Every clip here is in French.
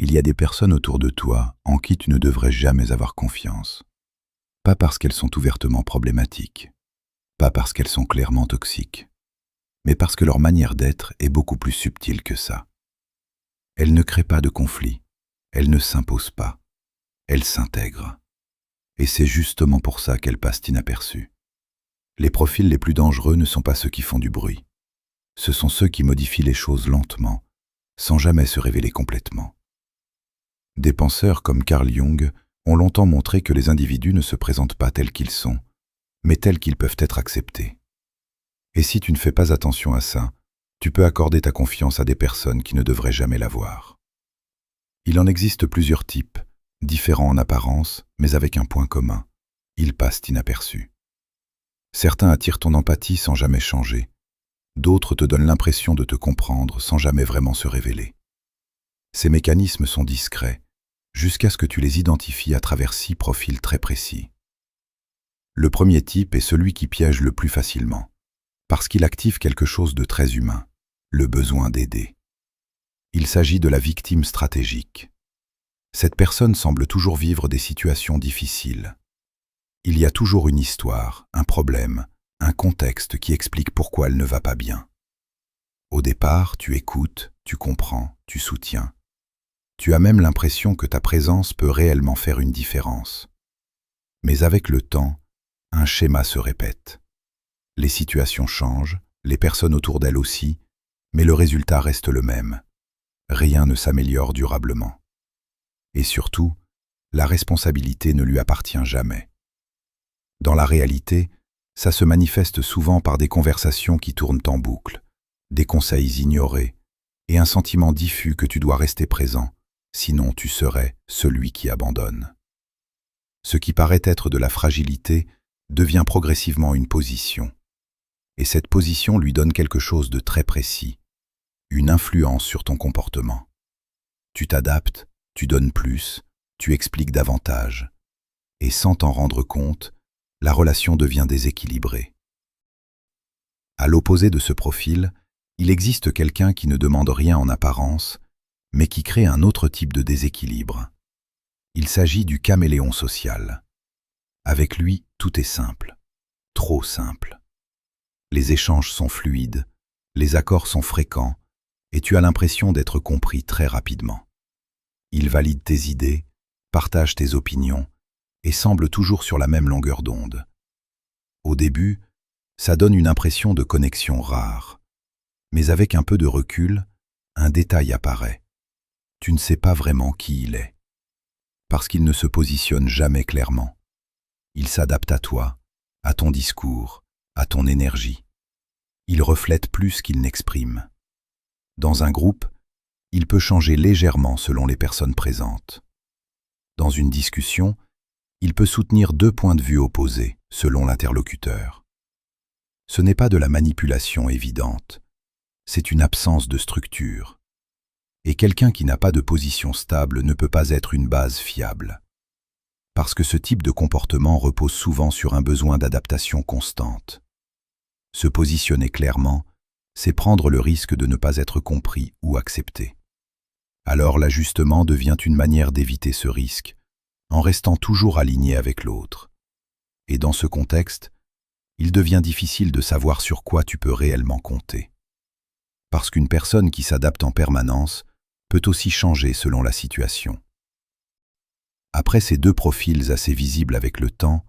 Il y a des personnes autour de toi en qui tu ne devrais jamais avoir confiance. Pas parce qu'elles sont ouvertement problématiques, pas parce qu'elles sont clairement toxiques, mais parce que leur manière d'être est beaucoup plus subtile que ça. Elles ne créent pas de conflit, elles ne s'imposent pas, elles s'intègrent. Et c'est justement pour ça qu'elles passent inaperçues. Les profils les plus dangereux ne sont pas ceux qui font du bruit. Ce sont ceux qui modifient les choses lentement, sans jamais se révéler complètement. Des penseurs comme Carl Jung ont longtemps montré que les individus ne se présentent pas tels qu'ils sont, mais tels qu'ils peuvent être acceptés. Et si tu ne fais pas attention à ça, tu peux accorder ta confiance à des personnes qui ne devraient jamais l'avoir. Il en existe plusieurs types, différents en apparence, mais avec un point commun. Ils passent inaperçus. Certains attirent ton empathie sans jamais changer. D'autres te donnent l'impression de te comprendre sans jamais vraiment se révéler. Ces mécanismes sont discrets, jusqu'à ce que tu les identifies à travers 6 profils très précis. Le premier type est celui qui piège le plus facilement, parce qu'il active quelque chose de très humain, le besoin d'aider. Il s'agit de la victime stratégique. Cette personne semble toujours vivre des situations difficiles. Il y a toujours une histoire, un problème, un contexte qui explique pourquoi elle ne va pas bien. Au départ, tu écoutes, tu comprends, tu soutiens. Tu as même l'impression que ta présence peut réellement faire une différence. Mais avec le temps, un schéma se répète. Les situations changent, les personnes autour d'elle aussi, mais le résultat reste le même. Rien ne s'améliore durablement. Et surtout, la responsabilité ne lui appartient jamais. Dans la réalité, ça se manifeste souvent par des conversations qui tournent en boucle, des conseils ignorés et un sentiment diffus que tu dois rester présent, sinon tu serais celui qui abandonne. Ce qui paraît être de la fragilité devient progressivement une position. Et cette position lui donne quelque chose de très précis, une influence sur ton comportement. Tu t'adaptes, tu donnes plus, tu expliques davantage. Et sans t'en rendre compte, la relation devient déséquilibrée. À l'opposé de ce profil, il existe quelqu'un qui ne demande rien en apparence, mais qui crée un autre type de déséquilibre. Il s'agit du caméléon social. Avec lui, tout est simple, trop simple. Les échanges sont fluides, les accords sont fréquents, et tu as l'impression d'être compris très rapidement. Il valide tes idées, partage tes opinions, et semble toujours sur la même longueur d'onde. Au début, ça donne une impression de connexion rare. Mais avec un peu de recul, un détail apparaît. Tu ne sais pas vraiment qui il est. Parce qu'il ne se positionne jamais clairement. Il s'adapte à toi, à ton discours, à ton énergie. Il reflète plus qu'il n'exprime. Dans un groupe, il peut changer légèrement selon les personnes présentes. Dans une discussion, il peut soutenir 2 points de vue opposés, selon l'interlocuteur. Ce n'est pas de la manipulation évidente, c'est une absence de structure. Et quelqu'un qui n'a pas de position stable ne peut pas être une base fiable. Parce que ce type de comportement repose souvent sur un besoin d'adaptation constante. Se positionner clairement, c'est prendre le risque de ne pas être compris ou accepté. Alors l'ajustement devient une manière d'éviter ce risque, en restant toujours aligné avec l'autre. Et dans ce contexte, il devient difficile de savoir sur quoi tu peux réellement compter. Parce qu'une personne qui s'adapte en permanence peut aussi changer selon la situation. Après ces 2 profils assez visibles avec le temps,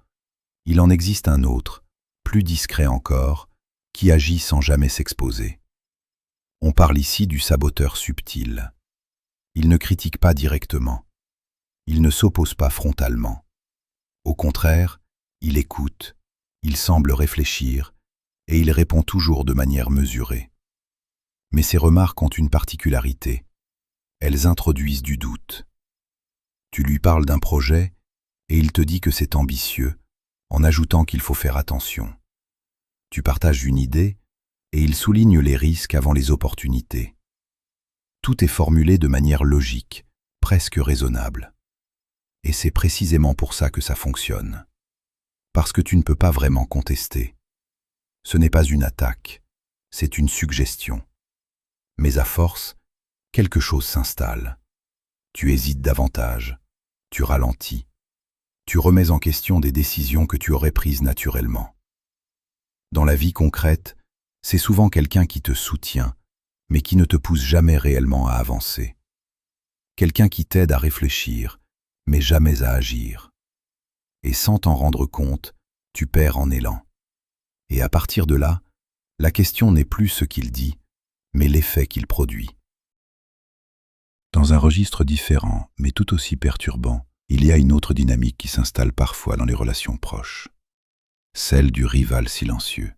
il en existe un autre, plus discret encore, qui agit sans jamais s'exposer. On parle ici du saboteur subtil. Il ne critique pas directement. Il ne s'oppose pas frontalement. Au contraire, il écoute, il semble réfléchir, et il répond toujours de manière mesurée. Mais ses remarques ont une particularité. Elles introduisent du doute. Tu lui parles d'un projet, et il te dit que c'est ambitieux, en ajoutant qu'il faut faire attention. Tu partages une idée, et il souligne les risques avant les opportunités. Tout est formulé de manière logique, presque raisonnable. Et c'est précisément pour ça que ça fonctionne. Parce que tu ne peux pas vraiment contester. Ce n'est pas une attaque, c'est une suggestion. Mais à force, quelque chose s'installe. Tu hésites davantage, tu ralentis, tu remets en question des décisions que tu aurais prises naturellement. Dans la vie concrète, c'est souvent quelqu'un qui te soutient, mais qui ne te pousse jamais réellement à avancer. Quelqu'un qui t'aide à réfléchir, mais jamais à agir. Et sans t'en rendre compte, tu perds en élan. Et à partir de là, la question n'est plus ce qu'il dit, mais l'effet qu'il produit. Dans un registre différent, mais tout aussi perturbant, il y a une autre dynamique qui s'installe parfois dans les relations proches. Celle du rival silencieux.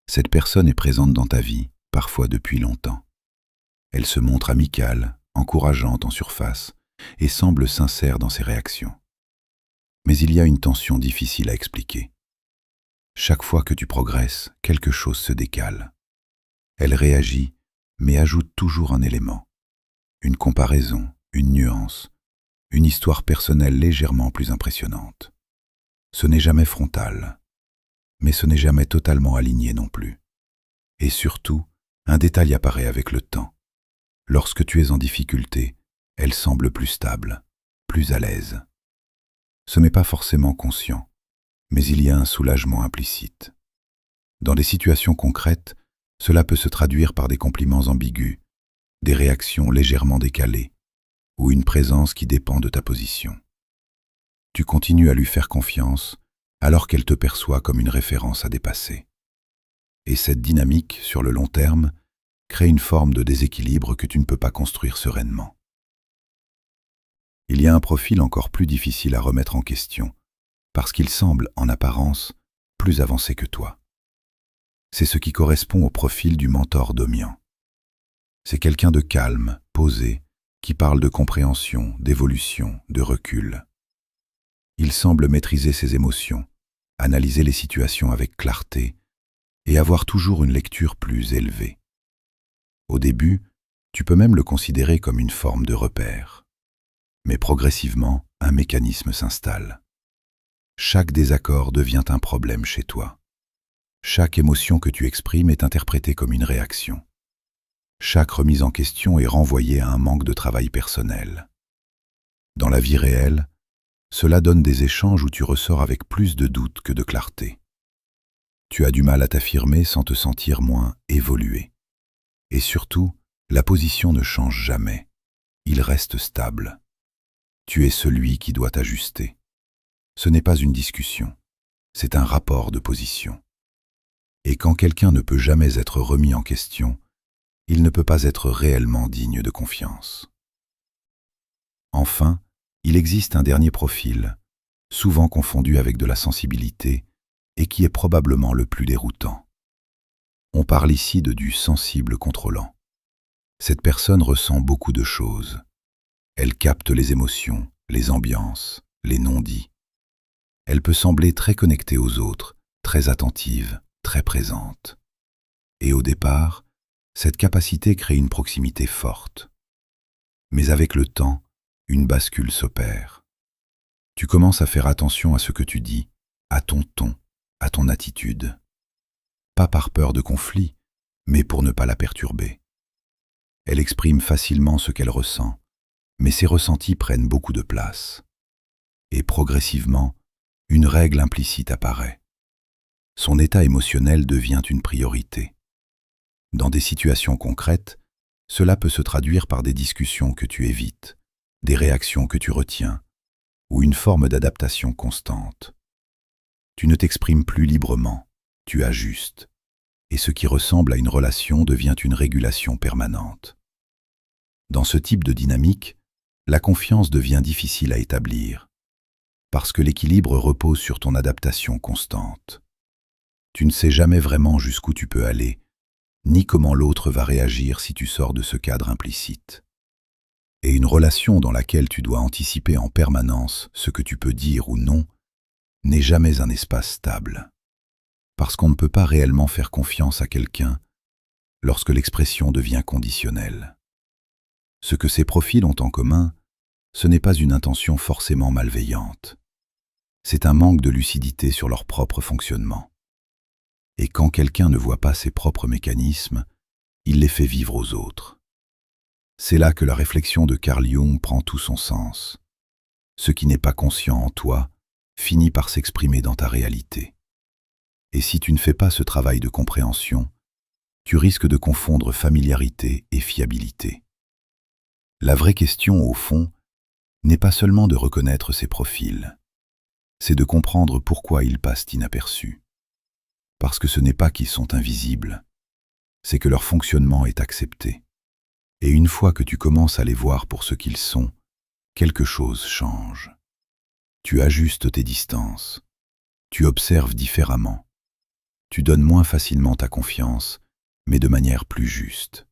Cette personne est présente dans ta vie, parfois depuis longtemps. Elle se montre amicale, encourageante en surface, et semble sincère dans ses réactions. Mais il y a une tension difficile à expliquer. Chaque fois que tu progresses, quelque chose se décale. Elle réagit, mais ajoute toujours un élément. Une comparaison, une nuance, une histoire personnelle légèrement plus impressionnante. Ce n'est jamais frontal, mais ce n'est jamais totalement aligné non plus. Et surtout, un détail apparaît avec le temps. Lorsque tu es en difficulté, elle semble plus stable, plus à l'aise. Ce n'est pas forcément conscient, mais il y a un soulagement implicite. Dans des situations concrètes, cela peut se traduire par des compliments ambigus, des réactions légèrement décalées, ou une présence qui dépend de ta position. Tu continues à lui faire confiance, alors qu'elle te perçoit comme une référence à dépasser. Et cette dynamique, sur le long terme, crée une forme de déséquilibre que tu ne peux pas construire sereinement. Il y a un profil encore plus difficile à remettre en question, parce qu'il semble, en apparence, plus avancé que toi. C'est ce qui correspond au profil du mentor dominant. C'est quelqu'un de calme, posé, qui parle de compréhension, d'évolution, de recul. Il semble maîtriser ses émotions, analyser les situations avec clarté et avoir toujours une lecture plus élevée. Au début, tu peux même le considérer comme une forme de repère. Mais progressivement, un mécanisme s'installe. Chaque désaccord devient un problème chez toi. Chaque émotion que tu exprimes est interprétée comme une réaction. Chaque remise en question est renvoyée à un manque de travail personnel. Dans la vie réelle, cela donne des échanges où tu ressors avec plus de doute que de clarté. Tu as du mal à t'affirmer sans te sentir moins évolué. Et surtout, la position ne change jamais. Il reste stable. Tu es celui qui doit t'ajuster. Ce n'est pas une discussion, c'est un rapport de position. Et quand quelqu'un ne peut jamais être remis en question, il ne peut pas être réellement digne de confiance. Enfin, il existe un dernier profil, souvent confondu avec de la sensibilité, et qui est probablement le plus déroutant. On parle ici du sensible contrôlant. Cette personne ressent beaucoup de choses. Elle capte les émotions, les ambiances, les non-dits. Elle peut sembler très connectée aux autres, très attentive, très présente. Et au départ, cette capacité crée une proximité forte. Mais avec le temps, une bascule s'opère. Tu commences à faire attention à ce que tu dis, à ton ton, à ton attitude. Pas par peur de conflit, mais pour ne pas la perturber. Elle exprime facilement ce qu'elle ressent, mais ses ressentis prennent beaucoup de place. Et progressivement, une règle implicite apparaît. Son état émotionnel devient une priorité. Dans des situations concrètes, cela peut se traduire par des discussions que tu évites, des réactions que tu retiens, ou une forme d'adaptation constante. Tu ne t'exprimes plus librement, tu ajustes, et ce qui ressemble à une relation devient une régulation permanente. Dans ce type de dynamique, la confiance devient difficile à établir, parce que l'équilibre repose sur ton adaptation constante. Tu ne sais jamais vraiment jusqu'où tu peux aller, ni comment l'autre va réagir si tu sors de ce cadre implicite. Et une relation dans laquelle tu dois anticiper en permanence ce que tu peux dire ou non n'est jamais un espace stable, parce qu'on ne peut pas réellement faire confiance à quelqu'un lorsque l'expression devient conditionnelle. Ce que ces profils ont en commun, ce n'est pas une intention forcément malveillante, c'est un manque de lucidité sur leur propre fonctionnement. Et quand quelqu'un ne voit pas ses propres mécanismes, il les fait vivre aux autres. C'est là que la réflexion de Carl Jung prend tout son sens. Ce qui n'est pas conscient en toi finit par s'exprimer dans ta réalité. Et si tu ne fais pas ce travail de compréhension, tu risques de confondre familiarité et fiabilité. La vraie question, au fond, n'est pas seulement de reconnaître ces profils, c'est de comprendre pourquoi ils passent inaperçus. Parce que ce n'est pas qu'ils sont invisibles, c'est que leur fonctionnement est accepté. Et une fois que tu commences à les voir pour ce qu'ils sont, quelque chose change. Tu ajustes tes distances, tu observes différemment, tu donnes moins facilement ta confiance, mais de manière plus juste.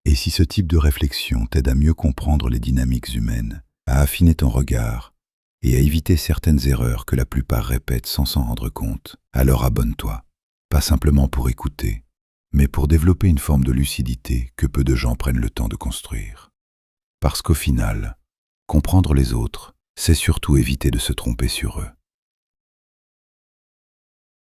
Et si ce type de réflexion t'aide à mieux comprendre les dynamiques humaines, à affiner ton regard et à éviter certaines erreurs que la plupart répètent sans s'en rendre compte, alors abonne-toi, pas simplement pour écouter, mais pour développer une forme de lucidité que peu de gens prennent le temps de construire. Parce qu'au final, comprendre les autres, c'est surtout éviter de se tromper sur eux.